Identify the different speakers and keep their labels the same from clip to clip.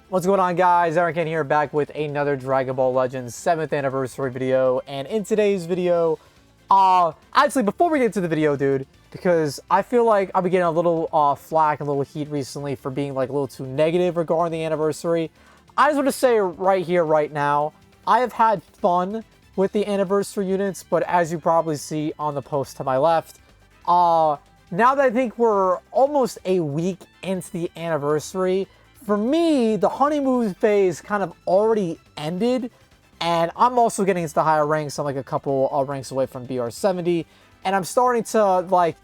Speaker 1: What's going on, guys? Ironcane here, back with another Dragon Ball Legends 7th anniversary video. And in today's video, actually, before we get to the video, dude, because I feel like I've been getting a little flack, a little heat recently for being like a little too negative regarding the anniversary. I just want to say right here, right now, I have had fun with the anniversary units, but as you probably see on the post to my left, now that I think we're almost a week into the anniversary, for me, the honeymoon phase kind of already ended, and I'm also getting into the higher ranks. I'm like a couple ranks away from BR70, and I'm starting to like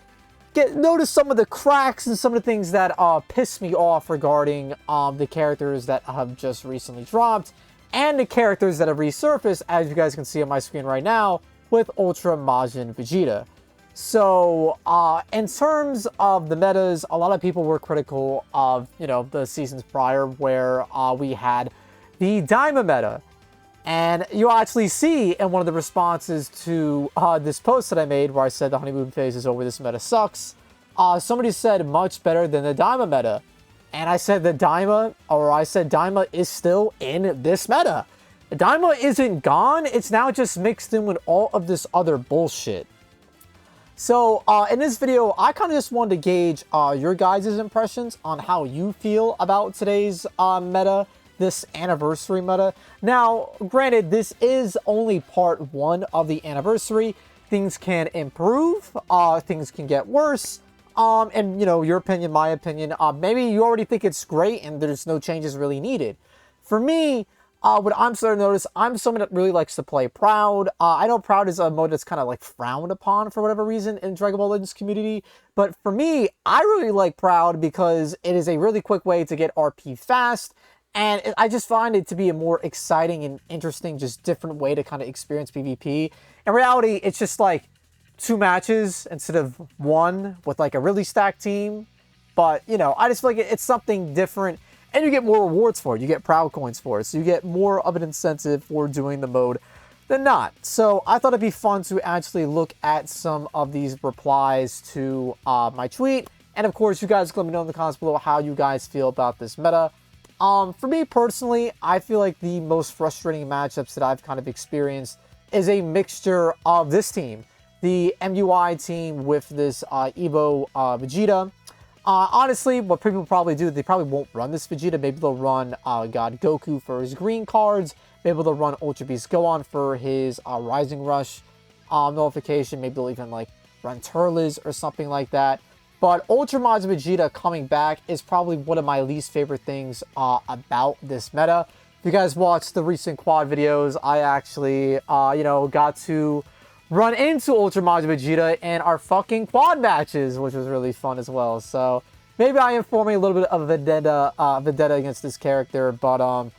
Speaker 1: notice some of the cracks and some of the things that piss me off regarding the characters that have just recently dropped and the characters that have resurfaced, as you guys can see on my screen right now, with Ultra Majin Vegeta. So, in terms of the metas, a lot of people were critical of, the seasons prior where we had the Daima meta. And you'll actually see in one of the responses to this post that I made where I said the honeymoon phase is over, this meta sucks. Somebody said much better than the Daima meta. And I said Daima is still in this meta. Daima isn't gone, it's now just mixed in with all of this other bullshit. So, in this video, I kind of just wanted to gauge your guys' impressions on how you feel about today's meta, this anniversary meta. Now, granted, this is only part 1 of the anniversary. Things can improve, things can get worse, and, your opinion, my opinion, maybe you already think it's great and there's no changes really needed. For me, what I'm starting to notice, I'm someone that really likes to play Proud. I know Proud is a mode that's kind of like frowned upon for whatever reason in Dragon Ball Legends community. But for me, I really like Proud because it is a really quick way to get RP fast. And I just find it to be a more exciting and interesting, just different way to kind of experience PvP. In reality, it's just like 2 matches instead of 1 with like a really stacked team. But, I just feel like it's something different. And you get more rewards for it. You get Proud coins for it. So you get more of an incentive for doing the mode than not. So I thought it'd be fun to actually look at some of these replies to my tweet. And of course, you guys can let me know in the comments below how you guys feel about this meta. For me personally, I feel like the most frustrating matchups that I've kind of experienced is a mixture of this team. The MUI team with this Evo Vegeta. Honestly, what people probably do, they probably won't run this Vegeta. Maybe they'll run God Goku for his green cards. Maybe they'll run Ultra Beast Gohan for his Rising Rush notification. Maybe they'll even like run Turles or something like that. But Ultra Majin Vegeta coming back is probably one of my least favorite things about this meta. If you guys watched the recent quad videos, I actually, got to run into Ultra Majin Vegeta in our fucking quad matches, which was really fun as well. So maybe I am forming a little bit of vendetta against this character, but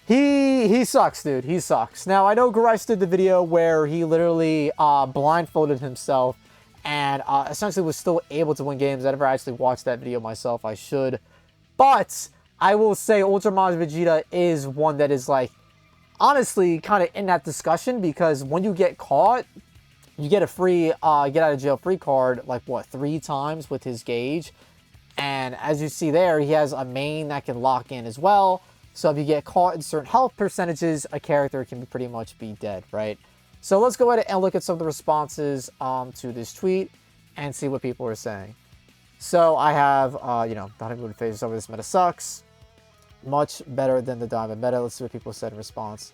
Speaker 1: he sucks, dude. He sucks. Now I know Gresh did the video where he literally blindfolded himself and essentially was still able to win games. I never actually watched that video myself. I should, but I will say Ultra Majin Vegeta is one that is like honestly kind of in that discussion, because when you get caught, you get a free get out of jail free card, like what, 3 times with his gauge. And as you see there, he has a main that can lock in as well. So if you get caught in certain health percentages, a character can pretty much be dead, right? So let's go ahead and look at some of the responses to this tweet and see what people are saying. So I have, the honeymoon phase over, this meta sucks. Much better than the Diamond meta. Let's see what people said in response.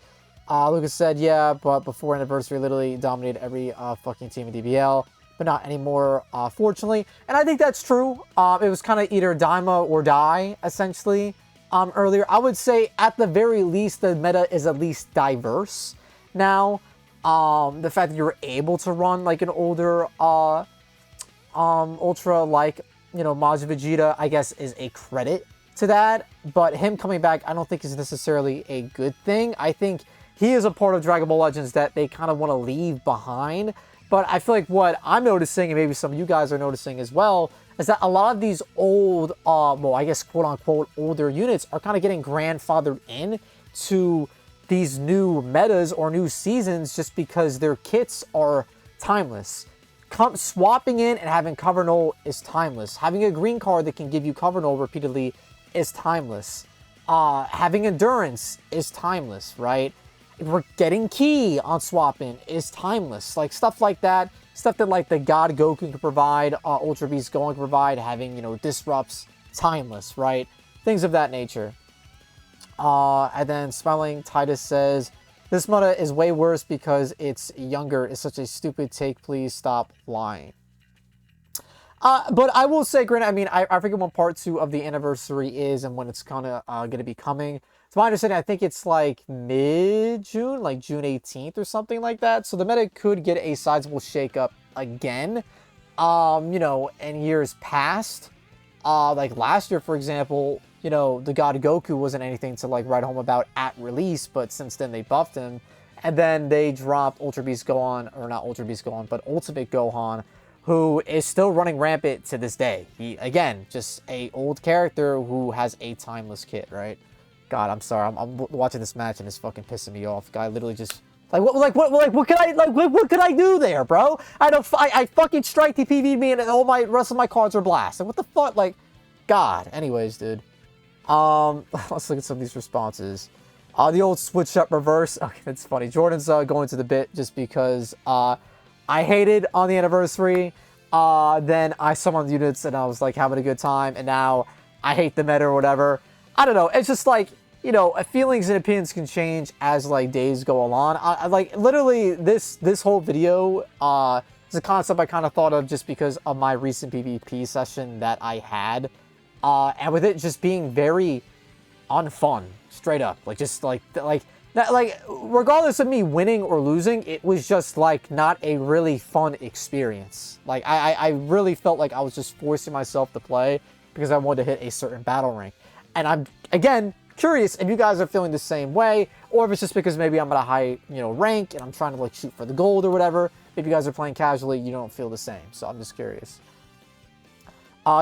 Speaker 1: Lucas said, yeah, but before anniversary literally dominated every fucking team in DBL, but not anymore, fortunately. And I think that's true. It was kind of either Daima or die, essentially, earlier. I would say, at the very least, the meta is at least diverse now. The fact that you're able to run, like, an older, Ultra, like, Majin Vegeta, I guess, is a credit to that. But him coming back, I don't think is necessarily a good thing. I think he is a part of Dragon Ball Legends that they kind of want to leave behind. But I feel like what I'm noticing, and maybe some of you guys are noticing as well, is that a lot of these old, well, I guess quote-unquote older units are kind of getting grandfathered in to these new metas or new seasons just because their kits are timeless. Swapping in and having cover null is timeless. Having a green card that can give you cover null repeatedly is timeless. Having endurance is timeless, right? We're getting ki on swapping is timeless. Like, stuff like that. Stuff that, like, the God Goku can provide, Ultra Beast going to provide, having, you know, disrupts, timeless, right? Things of that nature. And then Smiling Titus says, this meta is way worse because it's younger. It's such a stupid take. Please stop lying. But I will say, granted, I mean, I forget when part 2 of the anniversary is and when it's kind of going to be coming. To my understanding, I think it's like mid-June, like June 18th or something like that. So the meta could get a sizable shakeup again, you know, in years past. Like last year, for example, you know, the God Goku wasn't anything to, like, write home about at release, but since then they buffed him. And then they dropped Ultra Beast Gohan, or not Ultra Beast Gohan, but Ultimate Gohan, who is still running rampant to this day. He, again, just a old character who has a timeless kit, right? God, I'm sorry. I'm watching this match and it's fucking pissing me off. Guy literally just what could I do there, bro? I fucking strike TPV'd me and all my rest of my cards are blast. Like, what the fuck? Like, God. Anyways, dude. Let's look at some of these responses. The old switch up reverse. Okay, that's funny. Jordan's going to the bit just because I hated on the anniversary. Then I summoned units and I was like having a good time, and now I hate the meta or whatever. I don't know. It's just like, you know, feelings and opinions can change as, like, days go along. I like, literally, this whole video is a concept I kind of thought of just because of my recent PvP session that I had. And with it just being very unfun, straight up. Like, just like, regardless of me winning or losing, it was just, like, not a really fun experience. Like, I really felt like I was just forcing myself to play because I wanted to hit a certain battle rank. And I'm, again, curious if you guys are feeling the same way, or if it's just because maybe I'm at a high, you know, rank and I'm trying to, like, shoot for the gold or whatever. If you guys are playing casually, you don't feel the same. So I'm just curious.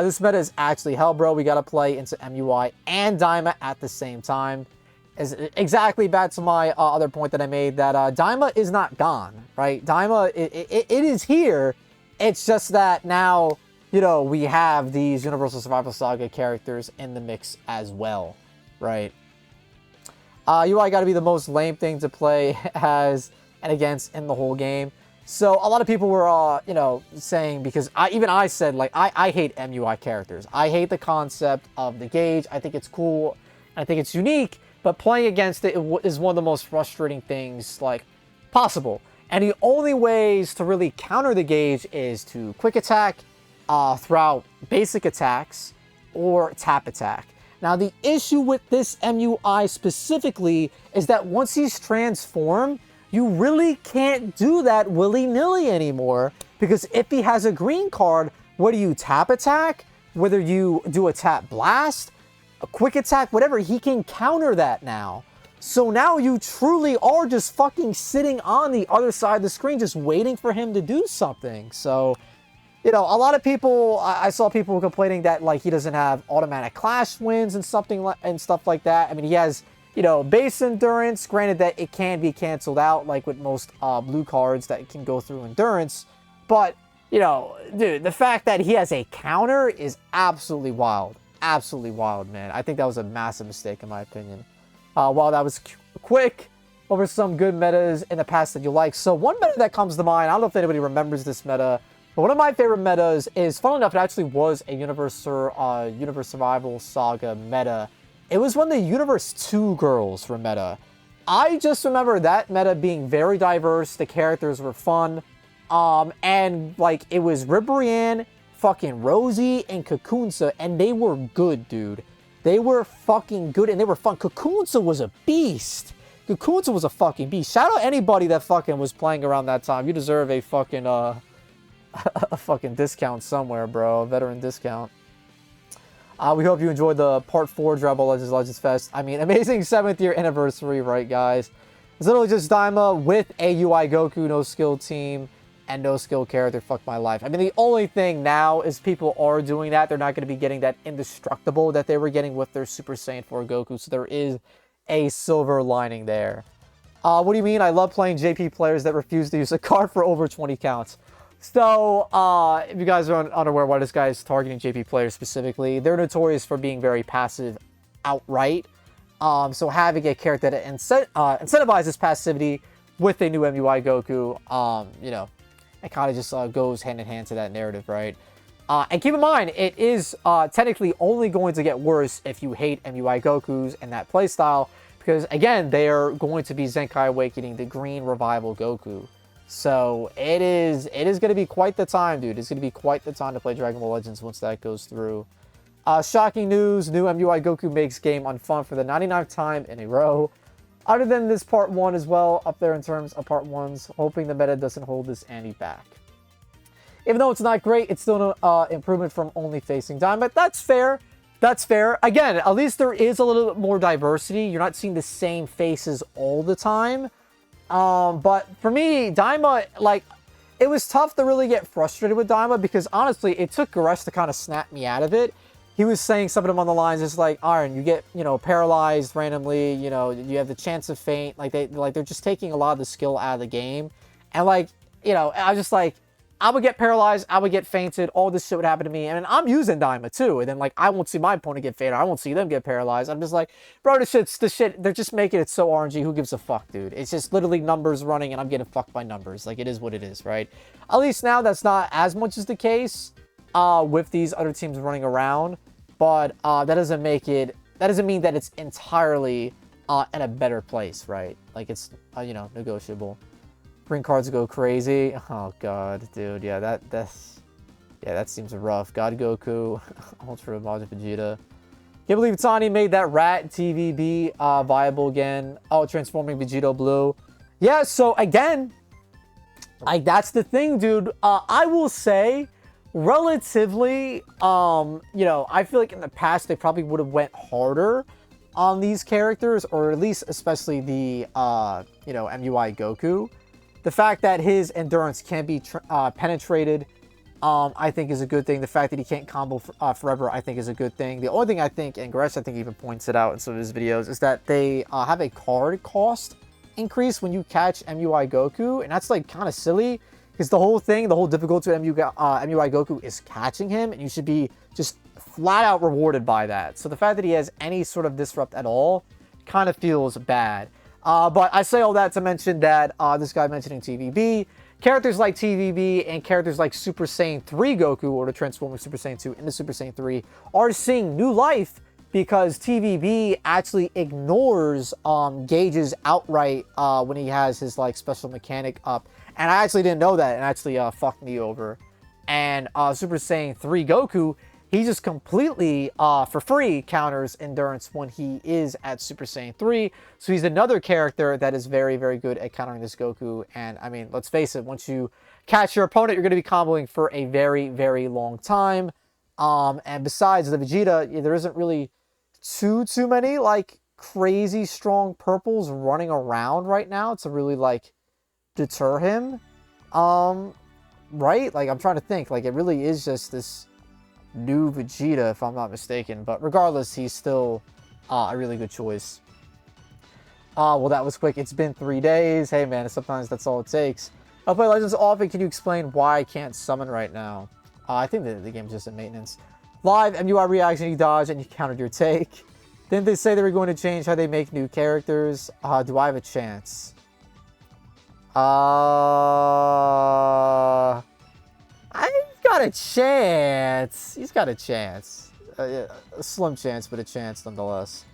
Speaker 1: This meta is actually hell, bro. We got to play into MUI and Daima at the same time. Is exactly back to my other point that I made, that Daima is not gone, right? Daima, it is here. It's just that now, you know, we have these Universal Survival Saga characters in the mix as well, right? UI got to be the most lame thing to play as and against in the whole game. So a lot of people were, you know, saying, because even I said, like, I hate MUI characters. I hate the concept of the gauge. I think it's cool. I think it's unique, but playing against it is one of the most frustrating things, like, possible. And the only ways to really counter the gauge is to quick attack, throughout basic attacks, or tap attack. Now, the issue with this MUI specifically is that once he's transformed, you really can't do that willy-nilly anymore, because if he has a green card, whether you tap attack, whether you do a tap blast, a quick attack, whatever, he can counter that now. So now you truly are just fucking sitting on the other side of the screen just waiting for him to do something. So, you know, a lot of people, I saw people complaining that, like, he doesn't have automatic clash wins and stuff like that. I mean, he has, you know, base endurance. Granted that it can be canceled out, like with most blue cards that can go through endurance. But, you know, dude, the fact that he has a counter is absolutely wild. Absolutely wild, man. I think that was a massive mistake in my opinion. While that was quick over some good metas in the past that you like. So one meta that comes to mind, I don't know if anybody remembers this meta, but one of my favorite metas is, funnily enough, it actually was a Universe Survival Saga meta. It was when the Universe 2 girls were meta. I just remember that meta being very diverse. The characters were fun. And, like, it was Ribrianne, fucking Rosie, and Kakunsa, and they were good, dude. They were fucking good, and they were fun. Kakunsa was a beast. Kakunsa was a fucking beast. Shout out anybody that fucking was playing around that time. You deserve a fucking, a fucking discount somewhere, bro. A veteran discount. We hope you enjoyed the Part 4 Dragon Ball Legends Fest. I mean, amazing 7th year anniversary, right, guys? It's literally just Daima with a MUI Goku, no skill team, and no skill character. Fuck my life. I mean, the only thing now is people are doing that. They're not going to be getting that indestructible that they were getting with their Super Saiyan 4 Goku. So there is a silver lining there. What do you mean? I love playing JP players that refuse to use a card for over 20 counts. So, if you guys are unaware why this guy is targeting JP players specifically, they're notorious for being very passive outright. So having a character that incentivizes passivity with a new MUI Goku, you know, it kind of just goes hand in hand to that narrative, right? And keep in mind, it is technically only going to get worse if you hate MUI Gokus and that playstyle, because again, they are going to be Zenkai Awakening the Green Revival Goku. So it is going to be quite the time, dude. It's going to be quite the time to play Dragon Ball Legends once that goes through. Shocking news, new MUI Goku makes game unfun for the 99th time in a row. Other than this part 1 as well, up there in terms of part 1s, hoping the meta doesn't hold this Anni back. Even though it's not great, it's still an improvement from only facing Daima. That's fair. That's fair. Again, at least there is a little bit more diversity. You're not seeing the same faces all the time. But for me, Daima, like, it was tough to really get frustrated with Daima because honestly, it took Goresh to kind of snap me out of it. He was saying something along the lines, it's like, Iron, you get, you know, paralyzed randomly, you know, you have the chance of faint. Like, they're just taking a lot of the skill out of the game. And, like, you know, I was just like, I would get paralyzed, I would get fainted, all this shit would happen to me. And I'm using Daima, too. And then, like, I won't see my opponent get fainted. I won't see them get paralyzed. I'm just like, bro, this shit, they're just making it so RNG. Who gives a fuck, dude? It's just literally numbers running, and I'm getting fucked by numbers. Like, it is what it is, right? At least now that's not as much as the case with these other teams running around. But that doesn't mean that it's entirely in a better place, right? Like, it's, you know, negotiable. Green cards go crazy. Oh, God, dude. Yeah, that seems rough. God Goku. Ultra Majin Vegeta. Can't believe Tani made that rat TVB viable again. Oh, transforming Vegeta blue. Yeah, so, again, like, that's the thing, dude. I will say, relatively, you know, I feel like in the past they probably would have went harder on these characters, or at least especially the, you know, MUI Goku. The fact that his endurance can be penetrated, I think is a good thing. The fact that he can't combo forever, I think is a good thing. The only thing I think, and Goresh I think even points it out in some of his videos, is that they have a card cost increase when you catch MUI Goku, and that's like kind of silly. Because the whole difficulty with MUI Goku is catching him, and you should be just flat out rewarded by that. So the fact that he has any sort of disrupt at all kind of feels bad. But I say all that to mention that this guy mentioning TVB, characters like TVB and characters like Super Saiyan 3 Goku, or the Transforming Super Saiyan 2 into Super Saiyan 3, are seeing new life because TVB actually ignores Gage's outright when he has his like special mechanic up. And I actually didn't know that, and actually fucked me over. And Super Saiyan 3 Goku, he just completely, for free, counters endurance when he is at Super Saiyan 3. So he's another character that is very, very good at countering this Goku. And, I mean, let's face it, once you catch your opponent, you're going to be comboing for a very, very long time. And besides the Vegeta, there isn't really too many, like, crazy strong purples running around right now to really, like, deter him, right? Like, I'm trying to think, like, it really is just this new Vegeta, if I'm not mistaken, but regardless, he's still a really good choice. Well, that was quick. It's been 3 days. Hey, man, sometimes that's all it takes. I play Legends often. Can you explain why I can't summon right now? I think the game's just in maintenance. Live, MUI reaction, you dodged, and you countered your take. Didn't they say they were going to change how they make new characters? Do I have a chance? I've got a chance. He's got a chance. A slim chance, but a chance nonetheless.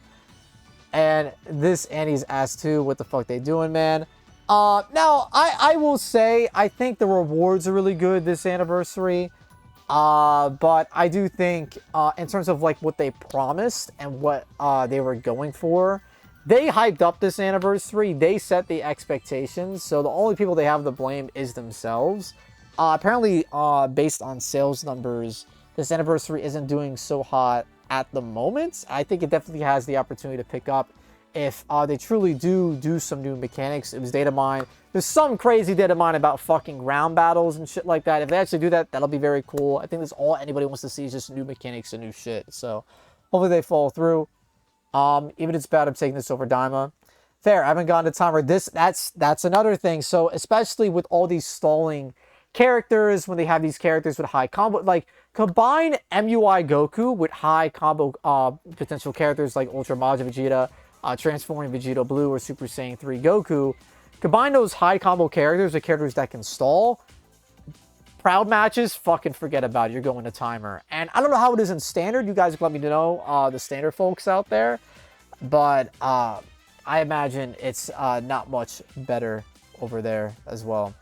Speaker 1: And this Annie's asked too, what the fuck they doing, man? Now, I will say, I think the rewards are really good this anniversary. But I do think, in terms of like what they promised and what they were going for, they hyped up this anniversary. They set the expectations. So the only people they have to blame is themselves. Apparently, based on sales numbers, this anniversary isn't doing so hot at the moment. I think it definitely has the opportunity to pick up if they truly do some new mechanics. It was data mine. There's some crazy data mine about fucking round battles and shit like that. If they actually do that, that'll be very cool. I think that's all anybody wants to see is just new mechanics and new shit. So hopefully they follow through. Even if it's bad, I'm taking this over Daima. Fair. I haven't gotten to timer. That's another thing. So especially with all these stalling characters, when they have these characters with high combo, like combine MUI Goku with high combo potential characters like Ultra Majin Vegeta transforming Vegeta Blue or Super Saiyan 3 Goku. Combine those high combo characters with characters that can stall. Proud matches, fucking forget about it. You're going to timer. And I don't know how it is in standard. You guys let me know, the standard folks out there. But I imagine it's not much better over there as well.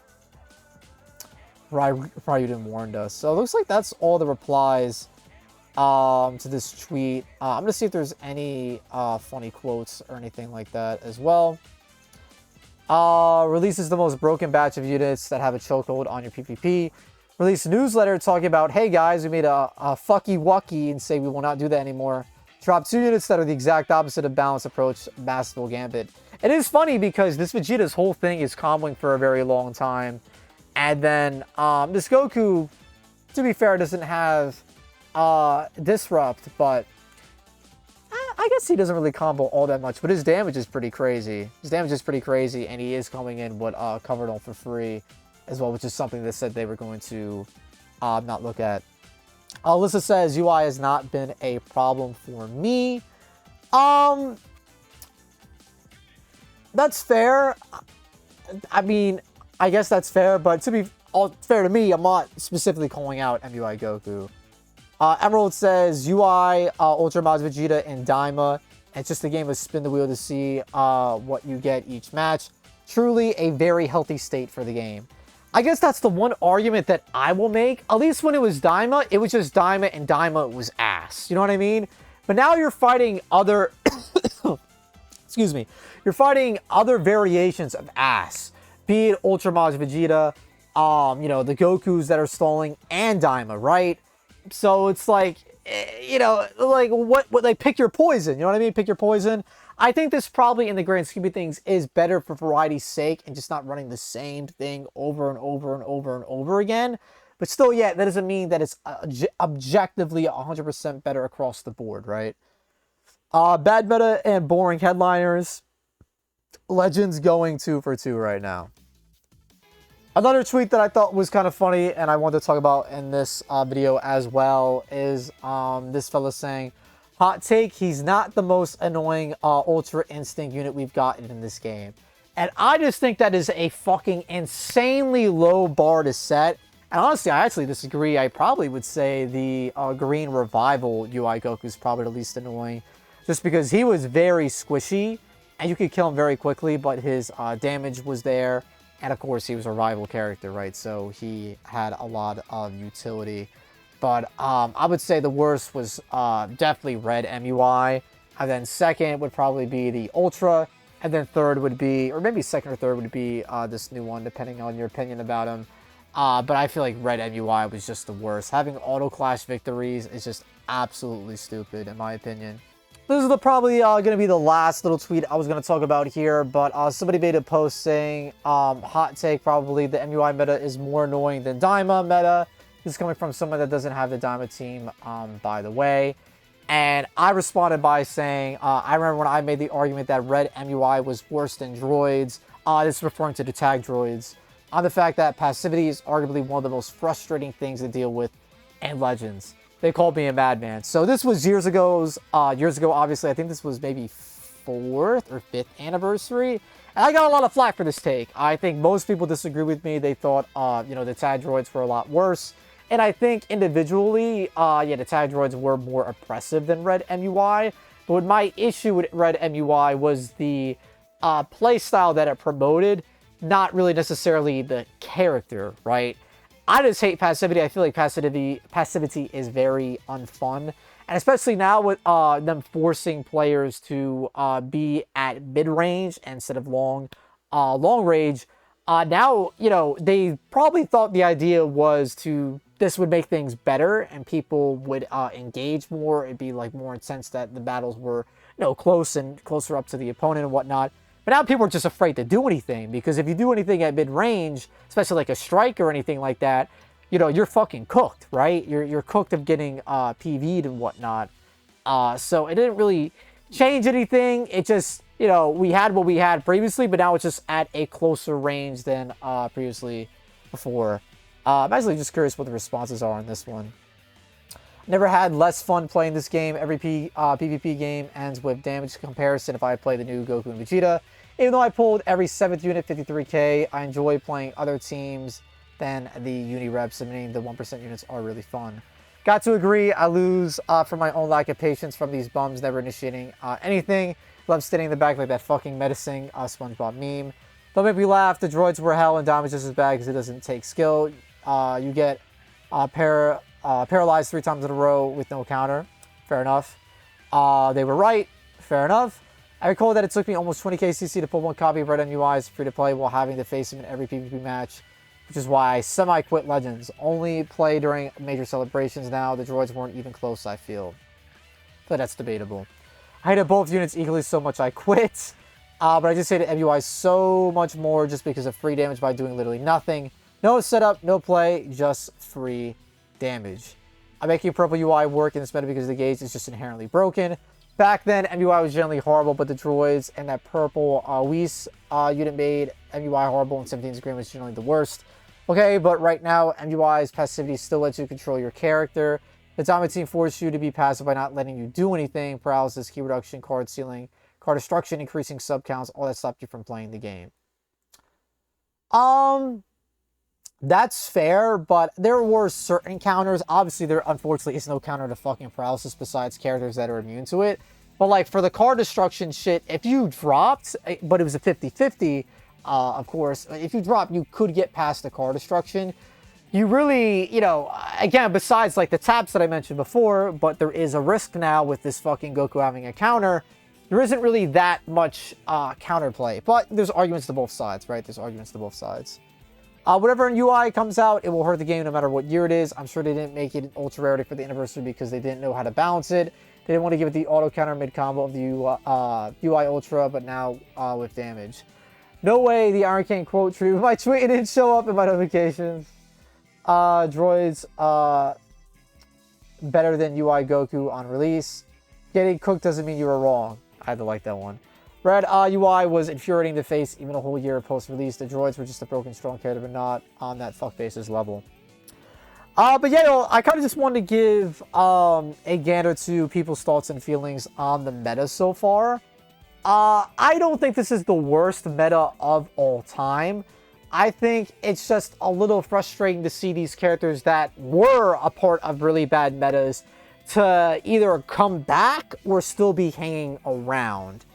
Speaker 1: Ryuden warned us. So it looks like that's all the replies to this tweet. I'm going to see if there's any funny quotes or anything like that as well. Releases the most broken batch of units that have a chokehold on your PvP. Release a newsletter talking about, hey guys, we made a fucky wucky and say we will not do that anymore. Drop 2 units that are the exact opposite of balanced approach, Masterful Gambit. It is funny because this Vegeta's whole thing is comboing for a very long time. And then this Goku, to be fair, doesn't have Disrupt, but I guess he doesn't really combo all that much, but his damage is pretty crazy. His damage is pretty crazy, and he is coming in with covered on for free as well, which is something they said they were going to not look at. Alyssa says, UI has not been a problem for me. That's fair. I mean, I guess that's fair, but to be fair to me, I'm not specifically calling out MUI Goku. Emerald says, UI, Ultra Mods Vegeta, and Daima. It's just a game of spin the wheel to see what you get each match. Truly a very healthy state for the game. I guess that's the one argument that I will make. At least when it was Daima, it was just Daima, and Daima was ass. You know what I mean? But now you're fighting other... excuse me. You're fighting other variations of ass. Be it Ultra Mods Vegeta, you know, the Gokus that are stalling, and Daima, right? So it's like, you know, like, what, like, pick your poison, you know what I mean? Pick your poison. I think this probably, in the grand scheme of things, is better for variety's sake and just not running the same thing over and over and over and over again. But still, yeah, that doesn't mean that it's objectively 100% better across the board, right? Bad meta and boring headliners. Legends going 2 for 2 right now. Another tweet that I thought was kind of funny and I wanted to talk about in this video as well is this fella saying, hot take, he's not the most annoying Ultra Instinct unit we've gotten in this game. And I just think that is a fucking insanely low bar to set. And honestly, I actually disagree. I probably would say the Green Revival UI Goku is probably the least annoying. Just because he was very squishy and you could kill him very quickly, but his damage was there. And of course, he was a rival character, right? So he had a lot of utility. But I would say the worst was definitely Red MUI. And then second would probably be the Ultra. And then third would be, or maybe second or third would be this new one, depending on your opinion about him. But I feel like Red MUI was just the worst. Having auto clash victories is just absolutely stupid, in my opinion. This is probably going to be the last little tweet I was going to talk about here, but somebody made a post saying, hot take, probably the MUI meta is more annoying than Daima meta. This is coming from someone that doesn't have the Daima team, by the way. And I responded by saying, I remember when I made the argument that Red MUI was worse than droids. This is referring to the tag droids. On the fact that passivity is arguably one of the most frustrating things to deal with in Legends. They called me a madman. So this was years ago, obviously. I think this was maybe 4th or 5th anniversary. And I got a lot of flack for this take. I think most people disagree with me. They thought, you know, the tag droids were a lot worse. And I think individually, yeah, the tag droids were more oppressive than Red MUI. But my issue with Red MUI was the playstyle that it promoted, not really necessarily the character, right? I just hate passivity. I feel like passivity is very unfun. And especially now with them forcing players to be at mid-range instead of long range. Now, you know, they probably thought the idea was this would make things better and people would engage more. It'd be like more intense that the battles were, you know, close and closer up to the opponent and whatnot. But now people are just afraid to do anything, because if you do anything at mid-range, especially like a strike or anything like that, you know, you're fucking cooked, right? You're cooked of getting PV'd and whatnot. So it didn't really change anything. It just, you know, we had what we had previously, but now it's just at a closer range than previously before. I'm actually just curious what the responses are on this one. Never had less fun playing this game. Every PvP game ends with damage comparison if I play the new Goku and Vegeta. Even though I pulled every 7th unit 53k, I enjoy playing other teams than the uni reps, meaning the 1% units are really fun. Got to agree, I lose for my own lack of patience from these bums never initiating anything. Love standing in the back like that fucking menacing SpongeBob meme. Don't make me laugh, the droids were hell and damage just as bad because it doesn't take skill. You get paralyzed 3 times in a row with no counter. Fair enough. They were right. Fair enough. I recall that it took me almost 20k CC to pull one copy of Red MUI's free to play while having to face him in every PvP match, which is why I semi-quit Legends. Only play during major celebrations now. The droids weren't even close, I feel. But that's debatable. I hated both units equally so much I quit. But I just hated MUI so much more just because of free damage by doing literally nothing. No setup, no play, just free damage. I'm making purple UI work in this meta because the gauge is just inherently broken. Back then, MUI was generally horrible, but the droids and that purple Whis unit made MUI horrible, and 17's green was generally the worst. Okay, but right now, MUI's passivity still lets you control your character. The Daima team forced you to be passive by not letting you do anything. Paralysis, key reduction, card sealing, card destruction, increasing sub counts, all that stopped you from playing the game. That's fair, but there were certain counters. Obviously, there unfortunately is no counter to fucking paralysis besides characters that are immune to it. But like for the card destruction shit, if you dropped, but it was a 50-50, of course, if you dropped, you could get past the card destruction. You really, you know, again, besides like the taps that I mentioned before, but there is a risk now with this fucking Goku having a counter. There isn't really that much counterplay, but there's arguments to both sides, right? There's arguments to both sides. Whatever UI comes out, it will hurt the game no matter what year it is. I'm sure they didn't make it an ultra rarity for the anniversary because they didn't know how to balance it. They didn't want to give it the auto counter mid combo of the UI Ultra, but now with damage. No way the Ironcane quote tree. My tweet didn't show up in my notifications. Droids better than UI Goku on release. Getting cooked doesn't mean you were wrong. I had to like that one. Red UI was infuriating to face even a whole year post-release. The droids were just a broken, strong character, but not on that fuckface's level. But yeah, I kind of just wanted to give a gander to people's thoughts and feelings on the meta so far. I don't think this is the worst meta of all time. I think it's just a little frustrating to see these characters that were a part of really bad metas to either come back or still be hanging around.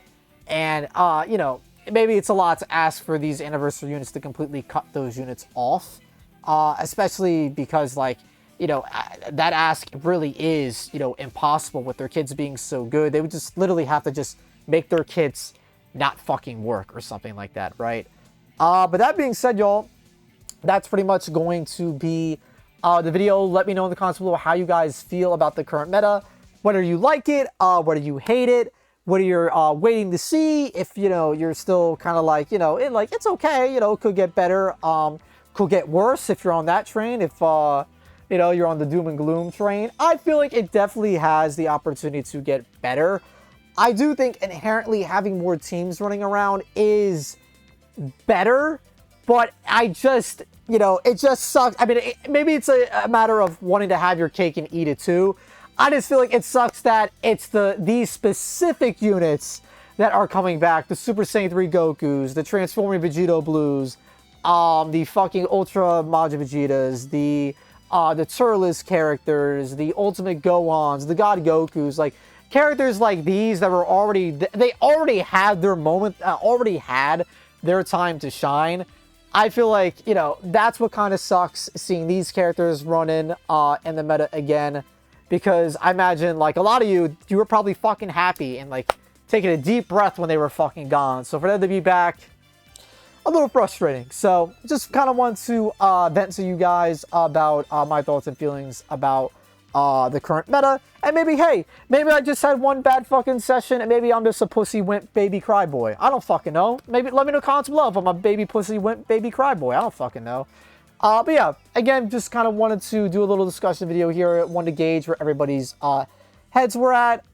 Speaker 1: And, you know, maybe it's a lot to ask for these anniversary units to completely cut those units off. Especially because, like, you know, that ask really is, you know, impossible with their kids being so good. They would just literally have to just make their kids not fucking work or something like that, right? But that being said, y'all, that's pretty much going to be the video. Let me know in the comments below how you guys feel about the current meta. Whether you like it, whether you hate it, whether you're waiting to see, if, you know, you're still kind of like, you know, it's okay, you know, it could get better, could get worse if you're on that train, if, you know, you're on the doom and gloom train. I feel like it definitely has the opportunity to get better. I do think inherently having more teams running around is better, but I just, you know, it just sucks. I mean, maybe it's a matter of wanting to have your cake and eat it too. I just feel like it sucks that it's these specific units that are coming back. The Super Saiyan 3 Gokus, the Transforming Vegeta Blues, the fucking Ultra Majin Vegetas, the Turles characters, the Ultimate Gohans, the God Gokus, like characters like these that were they already had their moment, already had their time to shine. I feel like, you know, that's what kind of sucks, seeing these characters run in the meta again. Because I imagine, like, a lot of you were probably fucking happy and, like, taking a deep breath when they were fucking gone. So for them to be back, a little frustrating. So just kind of want to vent to you guys about my thoughts and feelings about the current meta. And maybe, hey, maybe I just had one bad fucking session and maybe I'm just a pussy wimp baby cry boy. I don't fucking know. Maybe let me know in the comments below if I'm a baby pussy wimp baby cry boy. I don't fucking know. But yeah, again, just kind of wanted to do a little discussion video here. Wanted to gauge where everybody's heads were at.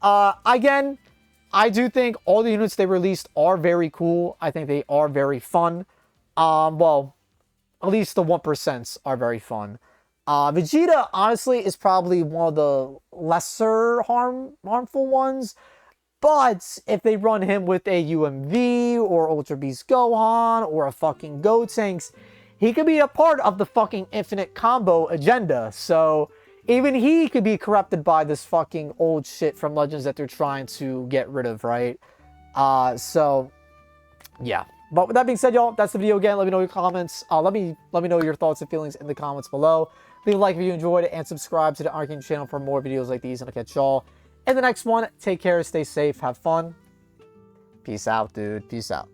Speaker 1: Again, I do think all the units they released are very cool. I think they are very fun. Well, at least the 1% are very fun. Vegeta, honestly, is probably one of the lesser harmful ones. But if they run him with a UMV or Ultra Beast Gohan or a fucking Gotenks, he could be a part of the fucking infinite combo agenda. So even he could be corrupted by this fucking old shit from Legends that they're trying to get rid of, right? So yeah. But with that being said, y'all, that's the video again. Let me know your comments. Let me know your thoughts and feelings in the comments below. Leave a like if you enjoyed it and subscribe to the Ironcane channel for more videos like these. And I'll catch y'all in the next one. Take care, stay safe, have fun. Peace out, dude. Peace out.